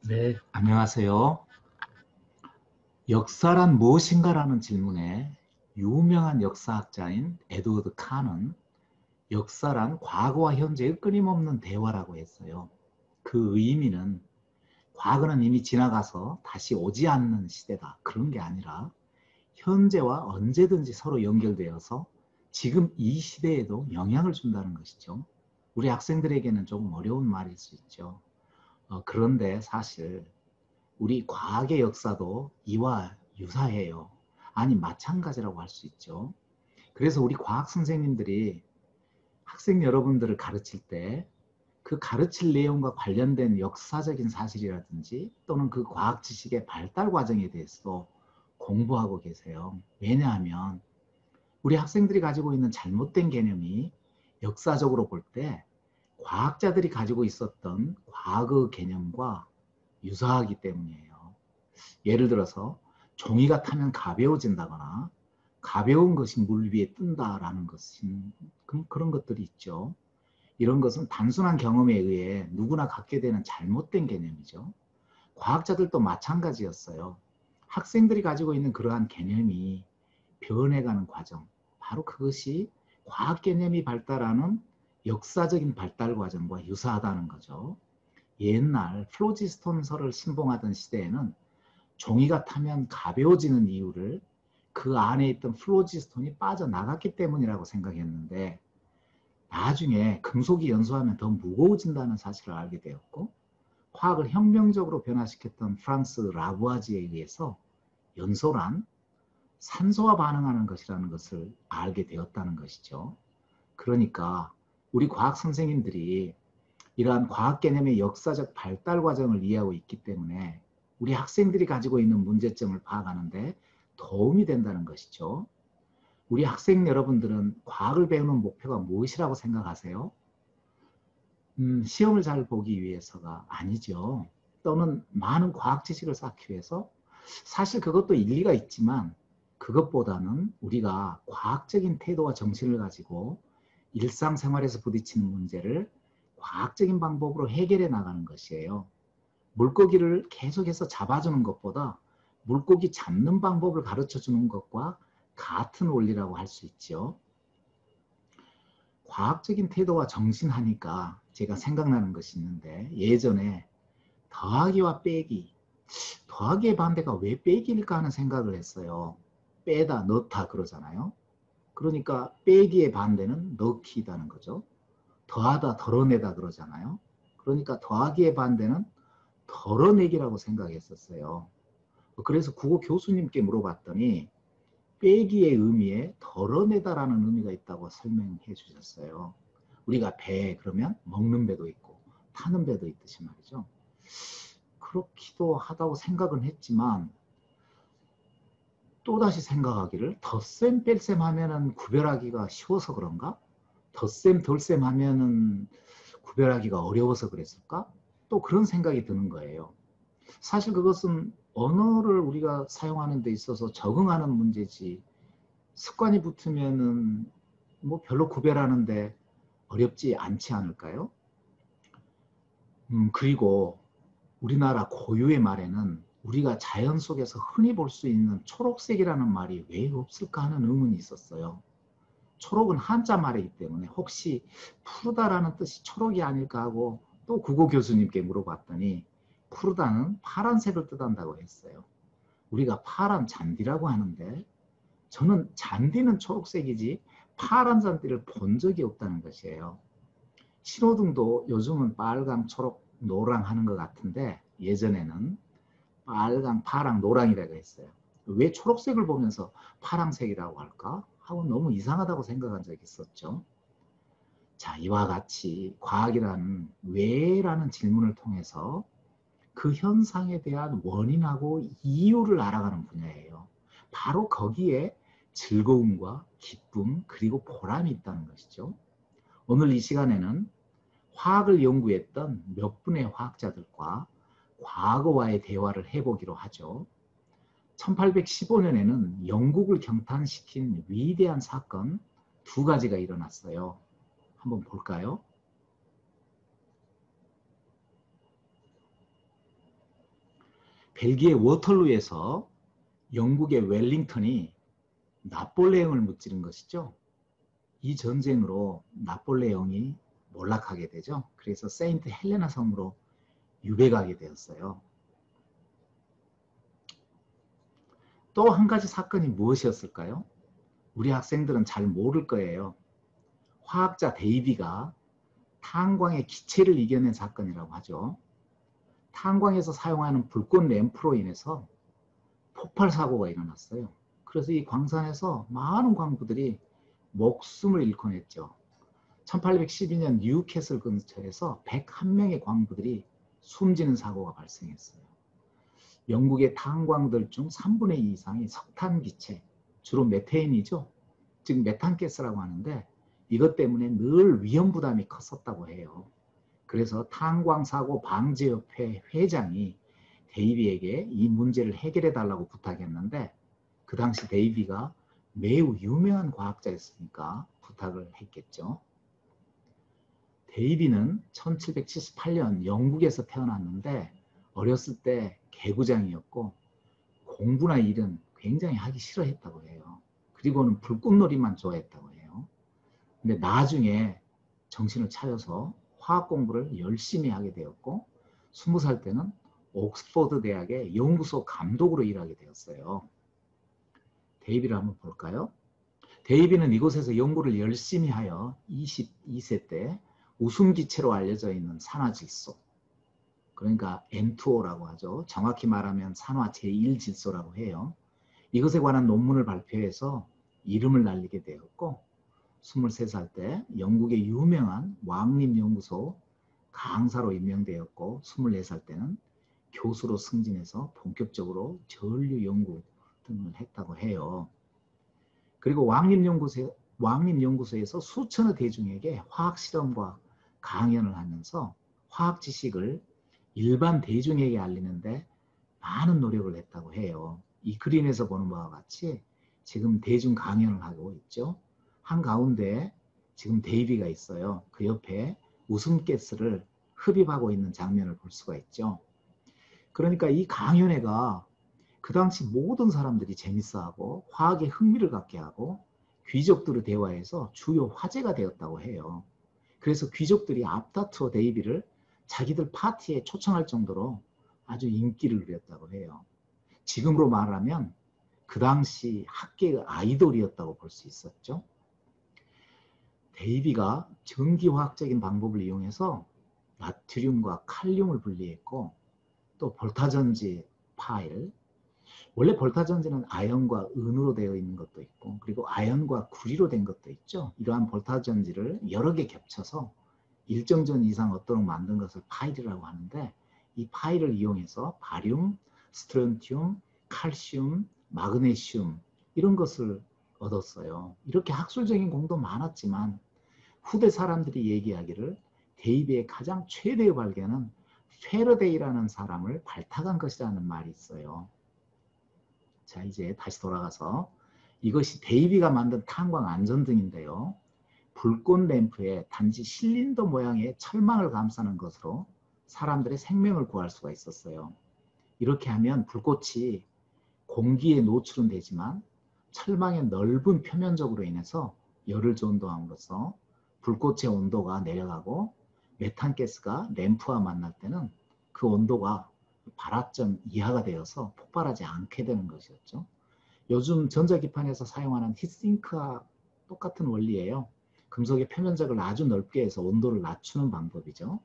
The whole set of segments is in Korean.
네, 안녕하세요. 역사란 무엇인가라는 질문에 유명한 역사학자인 에드워드 칸은 역사란 과거와 현재의 끊임없는 대화라고 했어요. 그 의미는 과거는 이미 지나가서 다시 오지 않는 시대다. 그런 게 아니라 현재와 언제든지 서로 연결되어서 지금 이 시대에도 영향을 준다는 것이죠. 우리 학생들에게는 조금 어려운 말일 수 있죠. 그런데 사실 우리 과학의 역사도 이와 유사해요. 아니, 마찬가지라고 할 수 있죠. 그래서 우리 과학 선생님들이 학생 여러분들을 가르칠 때 그 가르칠 내용과 관련된 역사적인 사실이라든지 또는 그 과학 지식의 발달 과정에 대해서도 공부하고 계세요. 왜냐하면 우리 학생들이 가지고 있는 잘못된 개념이 역사적으로 볼 때 과학자들이 가지고 있었던 과거 개념과 유사하기 때문이에요. 예를 들어서 종이가 타면 가벼워진다거나 가벼운 것이 물 위에 뜬다라는 것인 그런 것들이 있죠. 이런 것은 단순한 경험에 의해 누구나 갖게 되는 잘못된 개념이죠. 과학자들도 마찬가지였어요. 학생들이 가지고 있는 그러한 개념이 변해가는 과정, 바로 그것이 과학 개념이 발달하는 역사적인 발달 과정과 유사하다는 거죠. 옛날 플로지스톤설을 신봉하던 시대에는 종이가 타면 가벼워지는 이유를 그 안에 있던 플로지스톤이 빠져나갔기 때문이라고 생각했는데 나중에 금속이 연소하면 더 무거워진다는 사실을 알게 되었고 화학을 혁명적으로 변화시켰던 프랑스 라부아지에 의해서 연소란 산소와 반응하는 것이라는 것을 알게 되었다는 것이죠. 그러니까 우리 과학 선생님들이 이러한 과학 개념의 역사적 발달 과정을 이해하고 있기 때문에 우리 학생들이 가지고 있는 문제점을 파악하는데 도움이 된다는 것이죠. 우리 학생 여러분들은 과학을 배우는 목표가 무엇이라고 생각하세요? 시험을 잘 보기 위해서가 아니죠. 또는 많은 과학 지식을 쌓기 위해서 사실 그것도 일리가 있지만 그것보다는 우리가 과학적인 태도와 정신을 가지고 일상생활에서 부딪히는 문제를 과학적인 방법으로 해결해 나가는 것이에요. 물고기를 계속해서 잡아주는 것보다 물고기 잡는 방법을 가르쳐 주는 것과 같은 원리라고 할 수 있죠. 과학적인 태도와 정신 하니까 제가 생각나는 것이 있는데 예전에 더하기와 빼기, 더하기의 반대가 왜 빼기일까 하는 생각을 했어요. 빼다, 넣다 그러잖아요. 그러니까 빼기의 반대는 넣기다는 거죠. 더하다, 덜어내다 그러잖아요. 그러니까 더하기의 반대는 덜어내기라고 생각했었어요. 그래서 국어 교수님께 물어봤더니 빼기의 의미에 덜어내다라는 의미가 있다고 설명해 주셨어요. 우리가 배 그러면 먹는 배도 있고 타는 배도 있듯이 말이죠. 그렇기도 하다고 생각은 했지만 또다시 생각하기를 덧셈 뺄셈 하면은 구별하기가 쉬워서 그런가? 덧셈 덜셈 하면은 구별하기가 어려워서 그랬을까? 또 그런 생각이 드는 거예요. 사실 그것은 언어를 우리가 사용하는 데 있어서 적응하는 문제지 습관이 붙으면은 뭐 별로 구별하는데 어렵지 않지 않을까요? 그리고 우리나라 고유의 말에는 우리가 자연 속에서 흔히 볼 수 있는 초록색이라는 말이 왜 없을까 하는 의문이 있었어요. 초록은 한자 말이기 때문에 혹시 푸르다라는 뜻이 초록이 아닐까 하고 또 국어 교수님께 물어봤더니 푸르다는 파란색을 뜻한다고 했어요. 우리가 파란 잔디라고 하는데 저는 잔디는 초록색이지 파란 잔디를 본 적이 없다는 것이에요. 신호등도 요즘은 빨강, 초록, 노랑 하는 것 같은데 예전에는 빨강, 파랑, 노랑이라고 했어요. 왜 초록색을 보면서 파랑색이라고 할까? 하고 너무 이상하다고 생각한 적이 있었죠. 자, 이와 같이 과학이라는 왜라는 질문을 통해서 그 현상에 대한 원인하고 이유를 알아가는 분야예요. 바로 거기에 즐거움과 기쁨 그리고 보람이 있다는 것이죠. 오늘 이 시간에는 화학을 연구했던 몇 분의 화학자들과 과거와의 대화를 해보기로 하죠. 1815년에는 영국을 경탄시킨 위대한 사건 두 가지가 일어났어요. 한번 볼까요? 벨기에 워털루에서 영국의 웰링턴이 나폴레옹을 무찌른 것이죠. 이 전쟁으로 나폴레옹이 몰락하게 되죠. 그래서 세인트 헬레나 섬으로 유배가게 되었어요. 또 한 가지 사건이 무엇이었을까요? 우리 학생들은 잘 모를 거예요. 화학자 데이비가 탄광의 기체를 이겨낸 사건이라고 하죠. 탄광에서 사용하는 불꽃 램프로 인해서 폭발 사고가 일어났어요. 그래서 이 광산에서 많은 광부들이 목숨을 잃곤 했죠. 1812년 뉴캐슬 근처에서 101명의 광부들이 숨지는 사고가 발생했어요. 영국의 탄광들 중 3분의 2 이상이 석탄 기체, 주로 메테인이죠. 즉 메탄가스라고 하는데 이것 때문에 늘 위험 부담이 컸었다고 해요. 그래서 탄광사고 방지협회 회장이 데이비에게 이 문제를 해결해 달라고 부탁했는데 그 당시 데이비가 매우 유명한 과학자였으니까 부탁을 했겠죠. 데이비는 1778년 영국에서 태어났는데 어렸을 때 개구장이었고 공부나 일은 굉장히 하기 싫어했다고 해요. 그리고는 불꽃놀이만 좋아했다고 해요. 근데 나중에 정신을 차려서 화학 공부를 열심히 하게 되었고 20살 때는 옥스퍼드 대학의 연구소 감독으로 일하게 되었어요. 데이비를 한번 볼까요? 데이비는 이곳에서 연구를 열심히 하여 22세 때 우승기체로 알려져 있는 산화질소, 그러니까 N2O라고 하죠. 정확히 말하면 산화 제1질소라고 해요. 이것에 관한 논문을 발표해서 이름을 날리게 되었고 23살 때 영국의 유명한 왕립연구소 강사로 임명되었고 24살 때는 교수로 승진해서 본격적으로 전류 연구 등을 했다고 해요. 그리고 왕립연구소에서 수천의 대중에게 화학실험과 강연을 하면서 화학 지식을 일반 대중에게 알리는데 많은 노력을 했다고 해요. 이 그림에서 보는 바와 같이 지금 대중 강연을 하고 있죠. 한가운데 지금 데이비가 있어요. 그 옆에 웃음가스를 흡입하고 있는 장면을 볼 수가 있죠. 그러니까 이 강연회가 그 당시 모든 사람들이 재밌어하고 화학에 흥미를 갖게 하고 귀족들의 대화에서 주요 화제가 되었다고 해요. 그래서 귀족들이 앞다투어 데이비를 자기들 파티에 초청할 정도로 아주 인기를 누렸다고 해요. 지금으로 말하면 그 당시 학계의 아이돌이었다고 볼 수 있었죠. 데이비가 전기화학적인 방법을 이용해서 나트륨과 칼륨을 분리했고 또 볼타전지 파일, 원래 볼타전지는 아연과 은으로 되어 있는 것도 있고 그리고 아연과 구리로 된 것도 있죠. 이러한 볼타전지를 여러 개 겹쳐서 일정 전 이상 얻도록 만든 것을 파일이라고 하는데 이 파일을 이용해서 바륨, 스트론튬, 칼슘, 마그네슘 이런 것을 얻었어요. 이렇게 학술적인 공도 많았지만 후대 사람들이 얘기하기를 데이비의 가장 최대의 발견은 패러데이라는 사람을 발탁한 것이라는 말이 있어요. 자, 이제 다시 돌아가서 이것이 데이비가 만든 탄광 안전등인데요. 불꽃 램프에 단지 실린더 모양의 철망을 감싸는 것으로 사람들의 생명을 구할 수가 있었어요. 이렇게 하면 불꽃이 공기에 노출은 되지만 철망의 넓은 표면적으로 인해서 열을 전도함으로써 불꽃의 온도가 내려가고 메탄가스가 램프와 만날 때는 그 온도가 발화점 이하가 되어서 폭발하지 않게 되는 것이었죠. 요즘 전자기판에서 사용하는 히트싱크와 똑같은 원리예요. 금속의 표면적을 아주 넓게 해서 온도를 낮추는 방법이죠.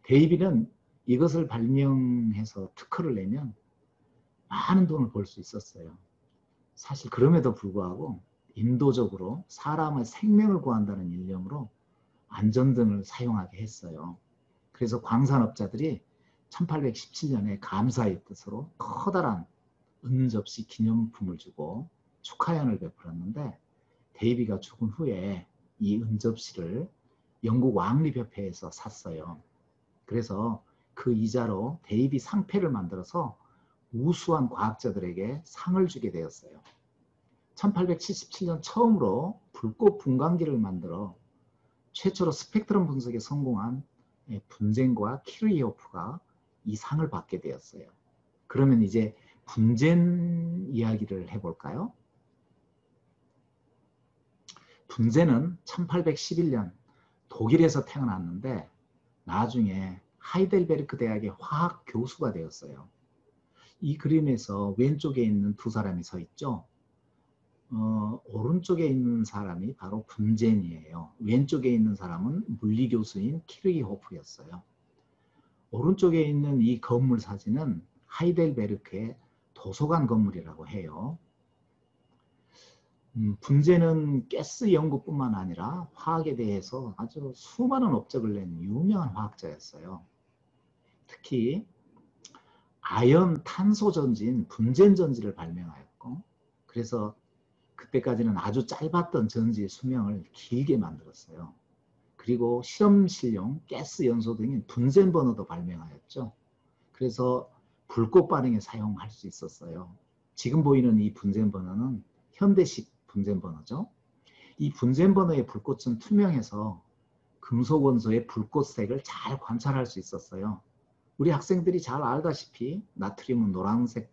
데이비는 이것을 발명해서 특허를 내면 많은 돈을 벌 수 있었어요. 사실 그럼에도 불구하고 인도적으로 사람의 생명을 구한다는 일념으로 안전등을 사용하게 했어요. 그래서 광산업자들이 1817년에 감사의 뜻으로 커다란 은접시 기념품을 주고 축하연을 베풀었는데 데이비가 죽은 후에 이 은접시를 영국 왕립협회에서 샀어요. 그래서 그 이자로 데이비 상패를 만들어서 우수한 과학자들에게 상을 주게 되었어요. 1877년 처음으로 불꽃 분광기를 만들어 최초로 스펙트럼 분석에 성공한 분쟁과 키르이호프가 이 상을 받게 되었어요. 그러면 이제 분젠 이야기를 해볼까요? 분젠은 1811년 독일에서 태어났는데 나중에 하이델베르크 대학의 화학 교수가 되었어요. 이 그림에서 왼쪽에 있는 두 사람이 서 있죠. 오른쪽에 있는 사람이 바로 분젠이에요. 왼쪽에 있는 사람은 물리교수인 키르히호프였어요. 오른쪽에 있는 이 건물 사진은 하이델베르크의 도서관 건물이라고 해요. 분젠은 가스 연구뿐만 아니라 화학에 대해서 아주 수많은 업적을 낸 유명한 화학자였어요. 특히 아연 탄소 전지인 분젠 전지를 발명하였고, 그래서 그때까지는 아주 짧았던 전지의 수명을 길게 만들었어요. 그리고 실험실용 가스 연소 등인 분젠 버너도 발명하였죠. 그래서 불꽃 반응에 사용할 수 있었어요. 지금 보이는 이 분젠 버너는 현대식 분젠 버너죠. 이 분젠 버너의 불꽃은 투명해서 금속 원소의 불꽃색을 잘 관찰할 수 있었어요. 우리 학생들이 잘 알다시피 나트륨은 노란색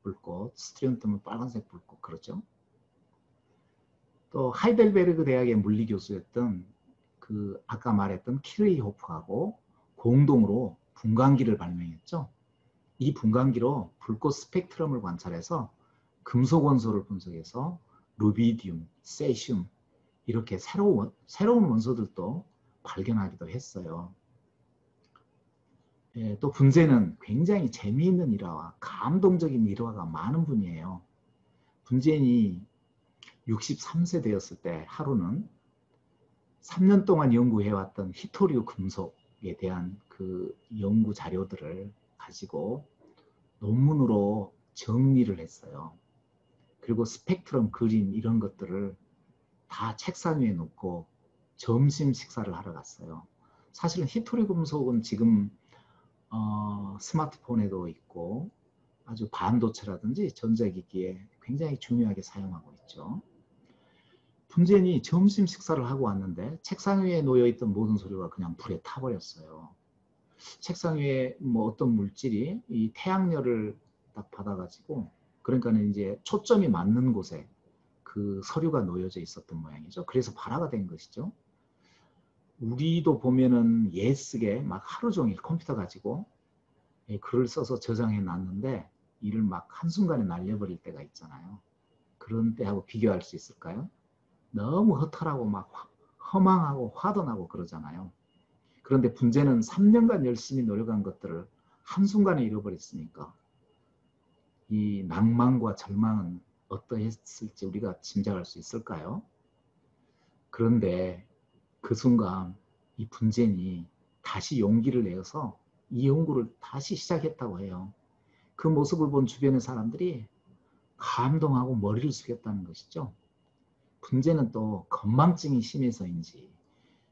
불꽃, 스트론튬은 빨간색 불꽃, 그렇죠? 또 하이델베르그 대학의 물리 교수였던 그 아까 말했던 키르히호프하고 공동으로 분광기를 발명했죠. 이 분광기로 불꽃 스펙트럼을 관찰해서 금속 원소를 분석해서 루비디움, 세슘 이렇게 새로운 원소들도 발견하기도 했어요. 예, 또 분젠은 굉장히 재미있는 일화와 감동적인 일화가 많은 분이에요. 분젠이 63세 되었을 때 하루는 3년 동안 연구해왔던 히토류 금속에 대한 그 연구 자료들을 가지고 논문으로 정리를 했어요. 그리고 스펙트럼 그림 이런 것들을 다 책상 위에 놓고 점심 식사를 하러 갔어요. 사실은 히토류 금속은 지금 스마트폰에도 있고 아주 반도체라든지 전자기기에 굉장히 중요하게 사용하고 있죠. 분젠이 점심 식사를 하고 왔는데 책상 위에 놓여있던 모든 서류가 그냥 불에 타버렸어요. 책상 위에 뭐 어떤 물질이 이 태양열을 딱 받아가지고 그러니까는 이제 초점이 맞는 곳에 그 서류가 놓여져 있었던 모양이죠. 그래서 발화가 된 것이죠. 우리도 보면은 예쓰게 막 하루 종일 컴퓨터 가지고 글을 써서 저장해 놨는데 이를 막 한순간에 날려버릴 때가 있잖아요. 그런 때하고 비교할 수 있을까요? 너무 허탈하고 막 허망하고 화도 나고 그러잖아요. 그런데 분젠은 3년간 열심히 노력한 것들을 한순간에 잃어버렸으니까 이 낭만과 절망은 어떠했을지 우리가 짐작할 수 있을까요? 그런데 그 순간 이 분젠이 다시 용기를 내어서 이 연구를 다시 시작했다고 해요. 그 모습을 본 주변의 사람들이 감동하고 머리를 숙였다는 것이죠. 분젠은 또 건망증이 심해서인지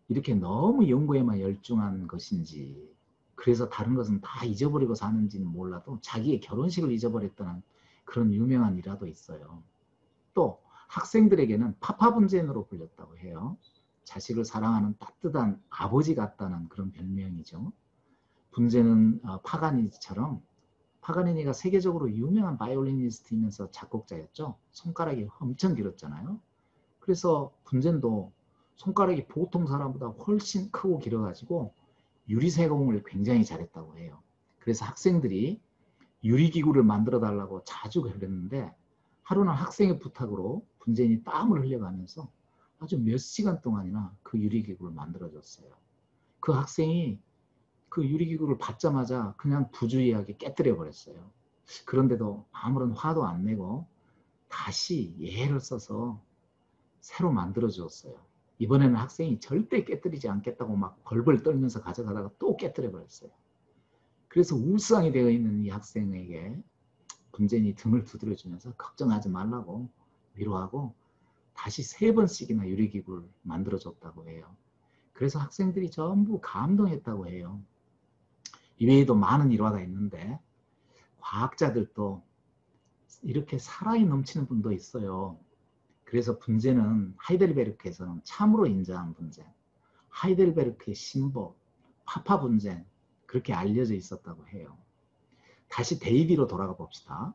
이렇게 너무 연구에만 열중한 것인지 그래서 다른 것은 다 잊어버리고 사는지는 몰라도 자기의 결혼식을 잊어버렸다는 그런 유명한 일화도 있어요. 또 학생들에게는 파파분젠으로 불렸다고 해요. 자식을 사랑하는 따뜻한 아버지 같다는 그런 별명이죠. 분젠은 파가니니처럼 파가니니가 세계적으로 유명한 바이올리니스트이면서 작곡자였죠. 손가락이 엄청 길었잖아요. 그래서 분젠도 손가락이 보통 사람보다 훨씬 크고 길어가지고 유리세공을 굉장히 잘했다고 해요. 그래서 학생들이 유리기구를 만들어 달라고 자주 그랬는데 하루는 학생의 부탁으로 분젠이 땀을 흘려가면서 아주 몇 시간 동안이나 그 유리기구를 만들어줬어요. 그 학생이 그 유리기구를 받자마자 그냥 부주의하게 깨뜨려 버렸어요. 그런데도 아무런 화도 안 내고 다시 예를 써서 새로 만들어 주었어요. 이번에는 학생이 절대 깨뜨리지 않겠다고 막 벌벌 떨면서 가져가다가 또 깨뜨려 버렸어요. 그래서 울상이 되어 있는 이 학생에게 분젠이 등을 두드려 주면서 걱정하지 말라고 위로하고 다시 3번씩이나 유리기구를 만들어 줬다고 해요. 그래서 학생들이 전부 감동했다고 해요. 이외에도 많은 일화가 있는데 과학자들도 이렇게 사랑이 넘치는 분도 있어요. 그래서 분젠은 하이델베르크에서는 참으로 인자한 분젠, 하이델베르크의 신보, 파파 분젠 그렇게 알려져 있었다고 해요. 다시 데이비로 돌아가 봅시다.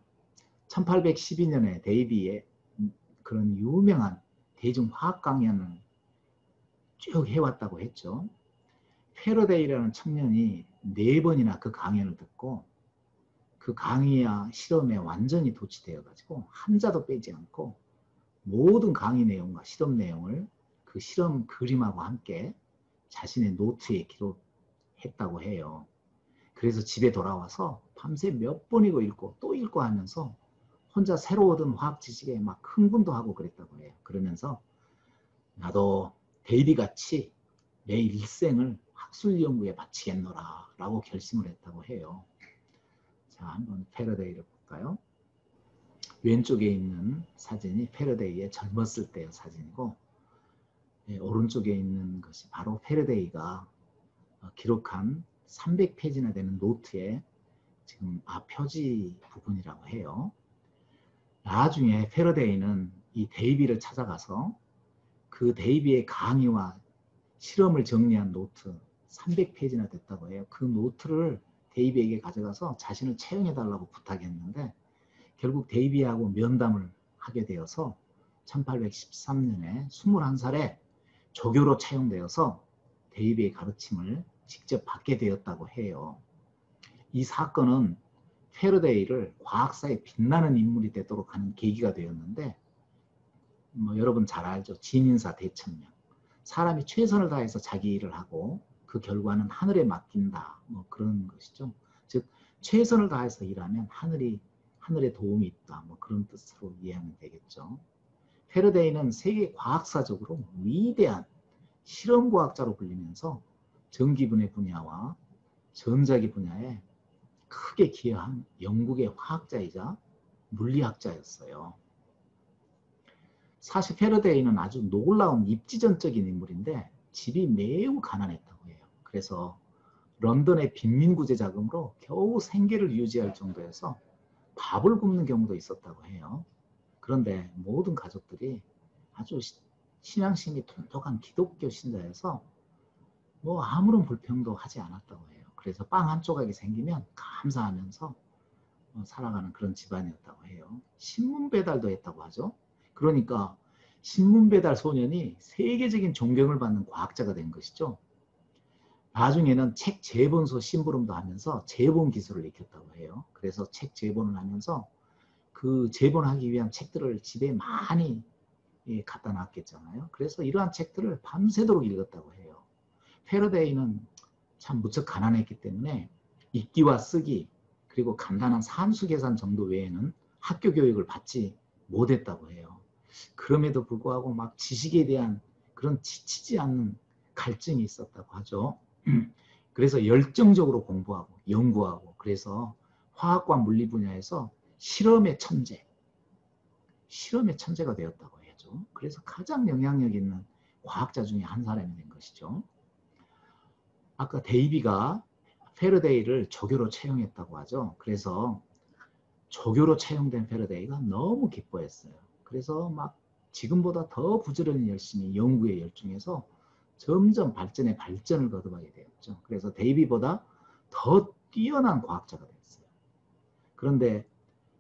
1812년에 데이비의 그런 유명한 대중화학 강연을 쭉 해왔다고 했죠. 패러데이라는 청년이 4번이나 그 강연을 듣고 그 강의와 실험에 완전히 도취되어 가지고 한자도 빼지 않고 모든 강의 내용과 실험 내용을 그 실험 그림하고 함께 자신의 노트에 기록했다고 해요. 그래서 집에 돌아와서 밤새 몇 번이고 읽고 또 읽고 하면서 혼자 새로 얻은 화학 지식에 막 흥분도 하고 그랬다고 해요. 그러면서 나도 데이비 같이 내 일생을 학술 연구에 바치겠노라 라고 결심을 했다고 해요. 자, 한번 패러데이를 볼까요? 왼쪽에 있는 사진이 패러데이의 젊었을 때의 사진이고, 오른쪽에 있는 것이 바로 패러데이가 기록한 300페이지나 되는 노트의 지금 표지 부분이라고 해요. 나중에 패러데이는 이 데이비를 찾아가서 그 데이비의 강의와 실험을 정리한 노트 300페이지나 됐다고 해요. 그 노트를 데이비에게 가져가서 자신을 채용해달라고 부탁했는데 결국 데이비하고 면담을 하게 되어서 1813년에 21살에 조교로 채용되어서 데이비의 가르침을 직접 받게 되었다고 해요. 이 사건은 패러데이를 과학사에 빛나는 인물이 되도록 하는 계기가 되었는데 여러분 잘 알죠. 진인사 대천명. 사람이 최선을 다해서 자기 일을 하고 그 결과는 하늘에 맡긴다. 그런 것이죠. 즉 최선을 다해서 일하면 하늘에 도움이 있다. 그런 뜻으로 이해하면 되겠죠. 패러데이는 세계 과학사적으로 위대한 실험과학자로 불리면서 전기분해 분야와 전자기 분야에 크게 기여한 영국의 화학자이자 물리학자였어요. 사실 패러데이는 아주 놀라운 입지전적인 인물인데 집이 매우 가난했다고 해요. 그래서 런던의 빈민구제 자금으로 겨우 생계를 유지할 정도여서 밥을 굶는 경우도 있었다고 해요. 그런데 모든 가족들이 아주 신앙심이 돈독한 기독교 신자여서 아무런 불평도 하지 않았다고 해요. 그래서 빵 한 조각이 생기면 감사하면서 살아가는 그런 집안이었다고 해요. 신문 배달도 했다고 하죠. 그러니까 신문 배달 소년이 세계적인 존경을 받는 과학자가 된 것이죠. 나중에는 책 재본소 심부름도 하면서 재본 기술을 익혔다고 해요. 그래서 책 재본을 하면서 그 재본하기 위한 책들을 집에 많이 갖다 놨겠잖아요. 그래서 이러한 책들을 밤새도록 읽었다고 해요. 패러데이는 참 무척 가난했기 때문에 읽기와 쓰기 그리고 간단한 산수 계산 정도 외에는 학교 교육을 받지 못했다고 해요. 그럼에도 불구하고 막 지식에 대한 그런 지치지 않는 갈증이 있었다고 하죠. 그래서 열정적으로 공부하고 연구하고 그래서 화학과 물리 분야에서 실험의 천재가 되었다고 해야죠. 그래서 가장 영향력 있는 과학자 중에 한 사람이 된 것이죠. 아까 데이비가 패러데이를 조교로 채용했다고 하죠. 그래서 조교로 채용된 패러데이가 너무 기뻐했어요. 그래서 막 지금보다 더 부지런히 열심히 연구에 열중해서 점점 발전을 거듭하게 되었죠. 그래서 데이비보다 더 뛰어난 과학자가 됐어요. 그런데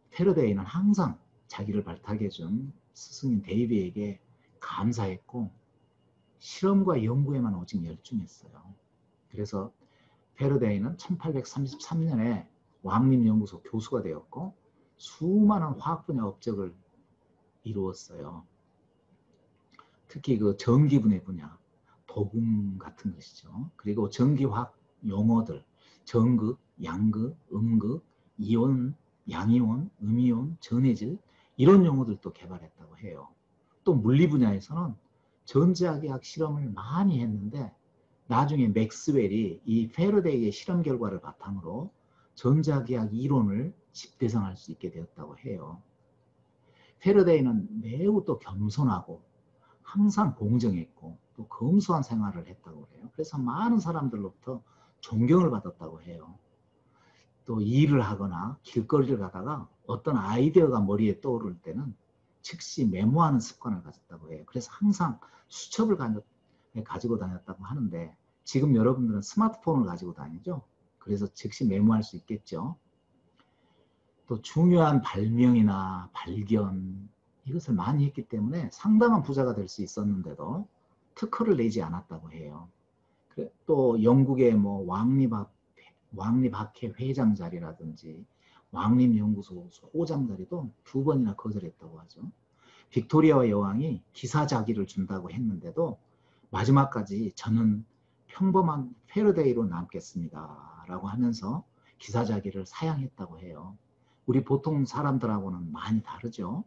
패러데이는 항상 자기를 발탁해준 스승인 데이비에게 감사했고 실험과 연구에만 오직 열중했어요. 그래서 패러데이는 1833년에 왕립연구소 교수가 되었고 수많은 화학 분야 업적을 이루었어요. 특히 그 전기분해 분야, 도금 같은 것이죠. 그리고 전기화학 용어들, 전극, 양극, 음극, 이온, 양이온, 음이온, 전해질 이런 용어들도 개발했다고 해요. 또 물리 분야에서는 전자기학 실험을 많이 했는데 나중에 맥스웰이 이 패러데이의 실험 결과를 바탕으로 전자기학 이론을 집대성할 수 있게 되었다고 해요. 패러데이는 매우 또 겸손하고 항상 공정했고 또 검소한 생활을 했다고 해요. 그래서 많은 사람들로부터 존경을 받았다고 해요. 또 일을 하거나 길거리를 가다가 어떤 아이디어가 머리에 떠오를 때는 즉시 메모하는 습관을 가졌다고 해요. 그래서 항상 수첩을 가지고 다녔다고 하는데 지금 여러분들은 스마트폰을 가지고 다니죠. 그래서 즉시 메모할 수 있겠죠. 또 중요한 발명이나 발견 이것을 많이 했기 때문에 상당한 부자가 될 수 있었는데도 특허를 내지 않았다고 해요. 또 영국의 뭐 왕립학회 회장 자리라든지 왕립연구소 소장 자리도 2번이나 거절했다고 하죠. 빅토리아 여왕이 기사자기를 준다고 했는데도 마지막까지 저는 평범한 패러데이로 남겠습니다 라고 하면서 기사자기를 사양했다고 해요. 우리 보통 사람들하고는 많이 다르죠.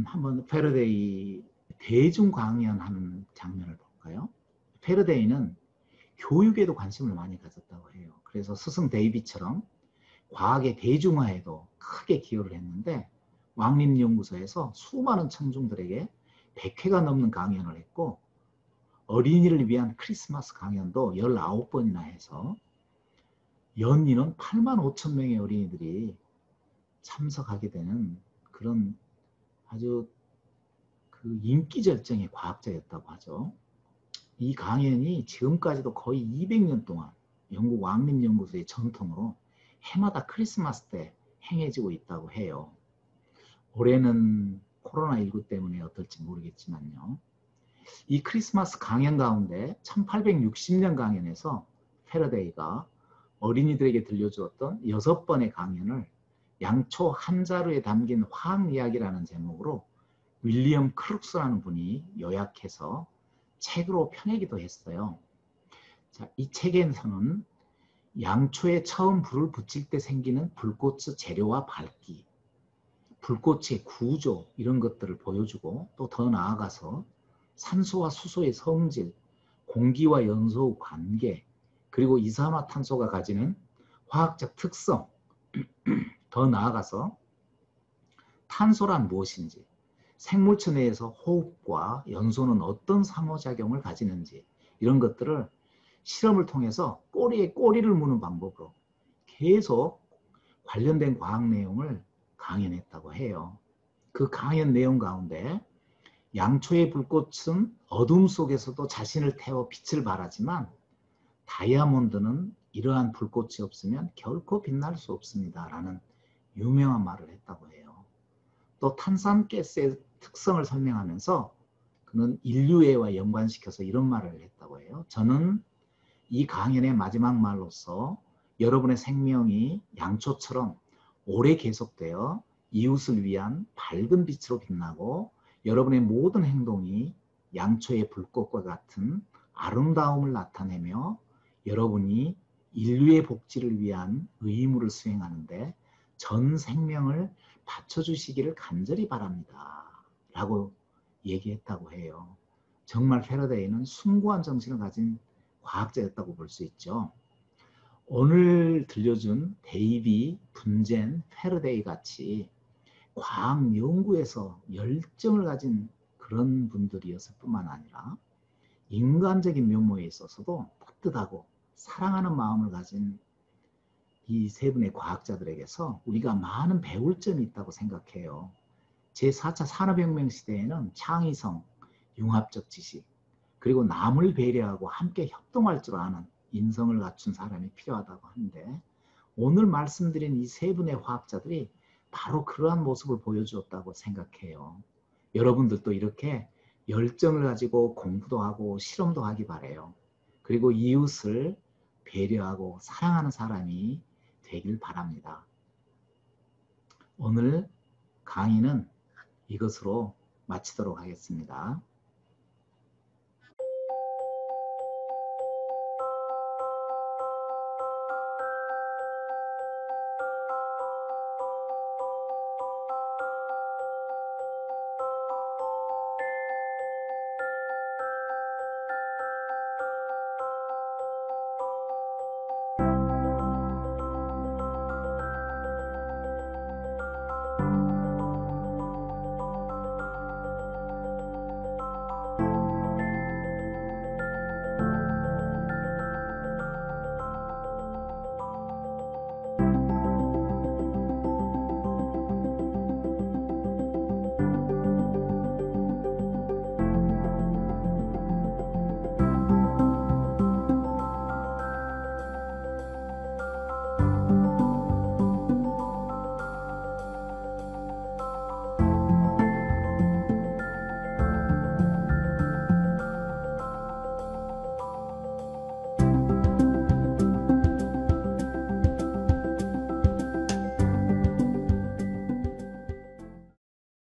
한번 패러데이 대중 강연하는 장면을 볼까요? 패러데이는 교육에도 관심을 많이 가졌다고 해요. 그래서 스승 데이비처럼 과학의 대중화에도 크게 기여를 했는데 왕립연구소에서 수많은 청중들에게 100회가 넘는 강연을 했고 어린이를 위한 크리스마스 강연도 19번이나 해서 연인은 8만 5천 명의 어린이들이 참석하게 되는 그런 아주 그 인기 절정의 과학자였다고 하죠. 이 강연이 지금까지도 거의 200년 동안 영국 왕립연구소의 전통으로 해마다 크리스마스 때 행해지고 있다고 해요. 올해는 코로나19 때문에 어떨지 모르겠지만요. 이 크리스마스 강연 가운데 1860년 강연에서 패러데이가 어린이들에게 들려주었던 6번의 강연을 양초 한 자루에 담긴 화학 이야기라는 제목으로 윌리엄 크룩스라는 분이 요약해서 책으로 펴내기도 했어요. 자, 이 책에서는 양초에 처음 불을 붙일 때 생기는 불꽃의 재료와 밝기, 불꽃의 구조 이런 것들을 보여주고 또 더 나아가서 산소와 수소의 성질, 공기와 연소의 관계, 그리고 이산화탄소가 가지는 화학적 특성, 더 나아가서 탄소란 무엇인지, 생물체 내에서 호흡과 연소는 어떤 상호작용을 가지는지 이런 것들을 실험을 통해서 꼬리에 꼬리를 무는 방법으로 계속 관련된 과학 내용을 강연했다고 해요. 그 강연 내용 가운데 양초의 불꽃은 어둠 속에서도 자신을 태워 빛을 발하지만 다이아몬드는 이러한 불꽃이 없으면 결코 빛날 수 없습니다 라는 유명한 말을 했다고 해요. 또 탄산가스의 특성을 설명하면서 그는 인류애와 연관시켜서 이런 말을 했다고 해요. 저는 이 강연의 마지막 말로서 여러분의 생명이 양초처럼 오래 계속되어 이웃을 위한 밝은 빛으로 빛나고 여러분의 모든 행동이 양초의 불꽃과 같은 아름다움을 나타내며 여러분이 인류의 복지를 위한 의무를 수행하는데 전 생명을 바쳐주시기를 간절히 바랍니다 라고 얘기했다고 해요. 정말 패러데이는 숭고한 정신을 가진 과학자였다고 볼 수 있죠. 오늘 들려준 데이비, 분젠, 패러데이 같이 과학 연구에서 열정을 가진 그런 분들이었을 뿐만 아니라 인간적인 면모에 있어서도 따뜻하고 사랑하는 마음을 가진 이 세 분의 과학자들에게서 우리가 많은 배울 점이 있다고 생각해요. 제4차 산업혁명 시대에는 창의성, 융합적 지식, 그리고 남을 배려하고 함께 협동할 줄 아는 인성을 갖춘 사람이 필요하다고 하는데 오늘 말씀드린 이 세 분의 화학자들이 바로 그러한 모습을 보여주었다고 생각해요. 여러분들도 이렇게 열정을 가지고 공부도 하고 실험도 하기 바라요. 그리고 이웃을 배려하고 사랑하는 사람이 되길 바랍니다. 오늘 강의는 이것으로 마치도록 하겠습니다.